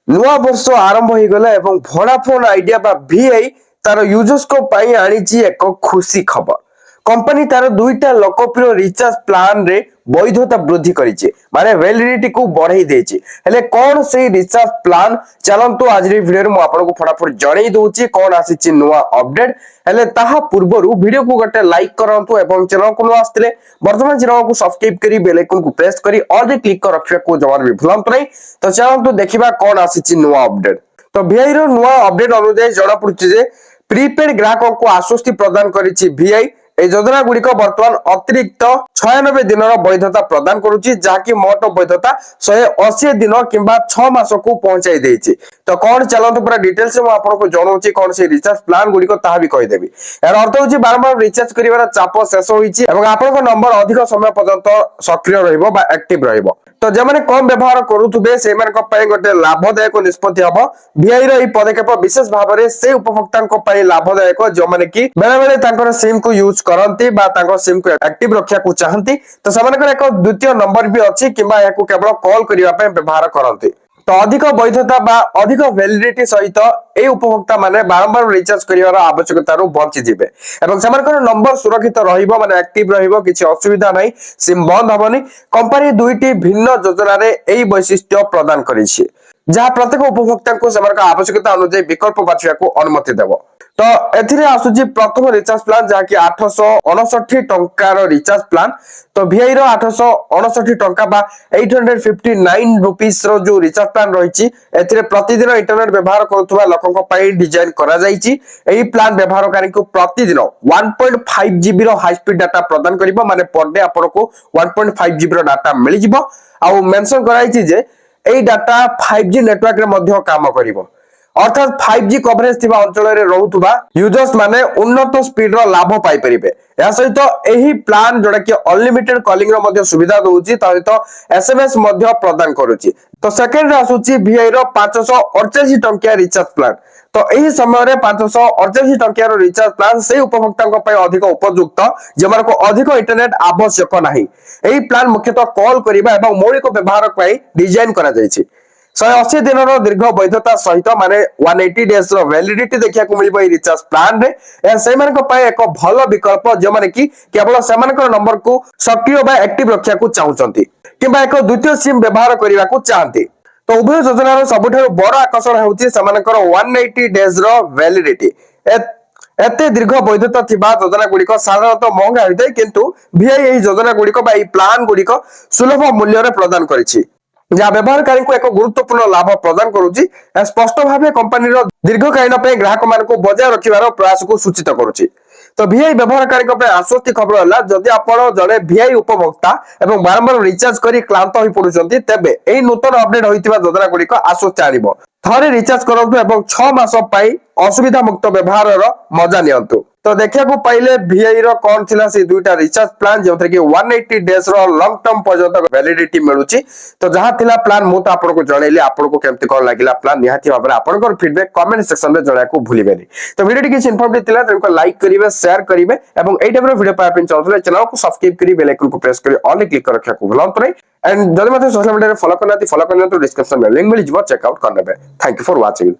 नुआ वर्ष आरंभ हो गला एवं वोडाफोन आइडिया बा वीआई तार यूजर्स को पाई आनीची एक खुशी खबर। कंपनी तार दुईटा लोकप्रिय रिचार्ज प्लान रे वैधता वृद्धि करिछि माने वैलिडिटी को बढ़ाई देछि। हेले कोन से रिचार्ज प्लान चलंतु आज रे वीडियो मु आपन को फटाफट जणै दोछि कोन आसीछि नुआ अपडेट। हेले ताहा पूर्वरु वीडियो को गटे लाइक करंतु एवं चैनल को नुआ आस्तिले वर्तमान चैनल को सब्सक्राइब करी बेल आइकन को प्रेस करी ऑल रे क्लिक कर रखिया को जमार भी भूलंतु नै। तो चलंतु देखिबा कोन आसीछि नुआ अपडेट। तो वीआई रो नुआ अपडेट अनुसार जणा पड़छि जे प्रीपेड ग्राहक को आश्वस्ति प्रदान करिछि वीआई। এই যোজনা গুড়িক বর্তমান অতিরিক্ত 96 দিনর বৈধতা প্রদান করুছি যাকি মোট বৈধতা 180 দিন কিংবা 6 মাসকু পৌঁছাই দেইছি। তো কোন চালন্ত পুরা ডিটেলস মু আপনাকে জଣାউছি কোন সেই রিচার্জ প্লান গুড়িক তাহা भी কই দেবি। এর অর্থ হচ্ছে বারবার রিচার্জ করিবার চাপ শেষ হইছি এবং আপনাଙ୍କ নম্বর अधिक समय পর্যন্ত সক্রিয় রহিব বা অ্যাক্টিভ রহিব। তো যেমানে কম ব্যবহার করুথুবে সেমানক পাই গটে লাভদায়ক নিষ্পত্তি হবো। ভিআই ର এই পদক্ষেপ বিশেষ ভাবে সে উপভোক্তাଙ୍କ পাই লাভদায়ক যেমানে কি বেলে বেলে তাଙ୍କର সিম को यूज करंती बा तांको सिम को एक्टिव रखिया को चाहंती। तो सेमानकर एक द्वितीय नंबर भी अछि किबा याकू केवल कॉल करिवा पे व्यवहार करंती। तो अधिक वैधता बा अधिक वैलिडिटी सहित ए उपभोक्ता माने बारंबार रिचार्ज करिवार आवश्यकता रो बंची जिवे एवं सेमानकर नंबर सुरक्षित रहिबो माने एक्टिव रहिबो किछि असुविधा नै सिम बंद हबनी। कंपनी दुईटी भिन्न योजना रे एई वैशिष्ट्य प्रदान करिछि जहा प्रत्येक उपभोक्ता को सेमानकर आवश्यकता अनुसार विकल्प बाछिया को अनुमति देबो। तो एथिरे आसुची प्रथम रिचार्ज प्लान जहा कि 859 टंकार रिचार्ज प्लान। तो वीआई रो 859 टंका बा 859 रुपीस रो जो रिचार्ज प्लान रहिछि एथिरे प्रतिदिन इंटरनेट व्यवहार करथुवा लोकन को पई डिजाइन करा जाईछि। एही प्लान व्यवहारकारी को प्रतिदिन 1.5 जीबी रो हाई स्पीड डाटा प्रदान करिवो माने पर डे आपन को 1.5 जीबी रो डाटा मिलि जिवो। आ मेंशन कराइछि जे एही डाटा 5G नेटवर्क रे मध्य काम करिवो अर्थात 5G कवरेज थिबा अंचल रे रहउतबा यूजर्स माने उन्नत स्पीड रो लाभ पाई परिबे। या सहित एही प्लान जोडा कि अनलिमिटेड कॉलिंग रो मध्य सुविधा दोउची ता सहित एसएमएस मध्य प्रदान करूची। तो सेकंड रे आसुची वीआई रो 588 टंकिया रिचार्ज प्लान। तो एही समय रे 588 टंकिया रो रिचार्ज प्लान से उपभोक्तांक पय अधिक उपयुक्त जेमन को अधिक इंटरनेट आवश्यक नाही। एही प्लान मुख्यतः कॉल करिबा एवं मौलिक व्यवहार पय डिजाइन करा जायछि। 180 दिन दीर्घ वैधता सहित माने 180 डेज रो वैलिडिटी देखिया को मिलिबो ए रिचार्ज प्लान रे। ए सेमान को पाए एक भलो विकल्प जे माने कि केवल सेमान को नंबर को सक्रिय बा एक्टिव रखिया को चाहुचंती किबा एक द्वितीय सिम व्यवहार करिवा को चाहंती। तो उभय योजना रो सबठारो बड़ आकर्षण हेउची सेमानकर 180 डेज रो वैलिडिटी। एते दीर्घ वैधता थिबा योजना गुड़िक साधारणतः महंगा होइते किंतु वीआई एही योजना गुड़िक बा एही प्लान गुड़िक सुलभ मूल्य रे प्रदान करिछि जहाँ व्यवहारकारी को एक गुरुत्वपूर्ण लाभ प्रदान करुछि। स्पष्ट भाव कंपनी दीर्घकालीन ग्राहक मान को बजाय रखिबार प्रयास को सूचित करुछि। तो वीआई व्यवहारकारी आश्वस्ति खबर है जदि आपण जड़े वीआई उपभोक्ता एवं बारंबार रिचार्ज करी क्लांत हो पड़ुछंती तेबे एही नूतन अपडेट होइतिबा योजना गुड़िक आश्वस्ति आनिबो। थरे रिचार्ज करंतु एवं 6 मास पई असुविधा मुक्त व्यवहार मजा नियंतु। तो देखिया को पाइले वीआई रो कोन थिला से दुईटा रिचार्ज प्लान जोथरे कि 180 डेज रो लॉन्ग टर्म पर्यंत वैलिडिटी मिलुची। तो जहां थिला प्लान मु तो आपन को जणैली आपन को केमति कोन लागिला प्लान निहाती भाबरे आपन को फीडबैक कमेंट सेक्शन रे जणा को भूलिबेनी। तो वीडियो किछ इन्फॉर्मेटिव थिला तनको लाइक करिवे शेयर करिवे एवं एई टाइप रो वीडियो पाइ पिन चलतले चैनल को सब्सक्राइब करी बेल आइकन को प्रेस करी ऑल रे क्लिक कर रखिया को भूलंत नै। एंड जदि मते सोशल मीडिया रे फॉलो करनाती फॉलो करनतो डिस्क्रिप्शन में लिंक मिल जिवो चेकआउट करनेबे। Thank you for watching.